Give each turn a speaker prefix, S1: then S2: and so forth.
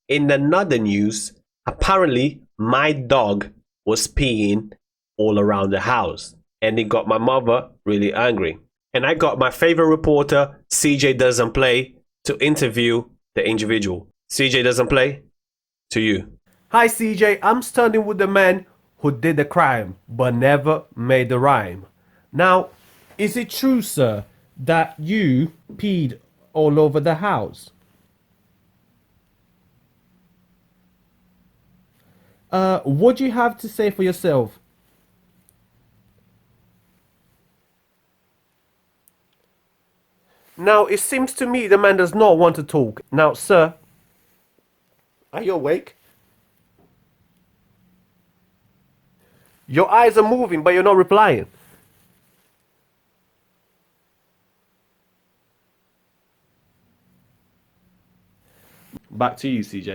S1: In another news, apparently my dog was peeing all around the house and it got my mother really angry. And I got my favorite reporter, CJ Doesn't Play, to interview the individual. CJ Doesn't Play, to you. Hi CJ, I'm standing with the man who did the crime but never made the rhyme. Now, is it true, sir, that you peed all over the house? What do you have to say for yourself? Now, it seems to me the man does not want to talk. Now, sir, are you awake? Your eyes are moving, but you're not replying. Back to you, CJ.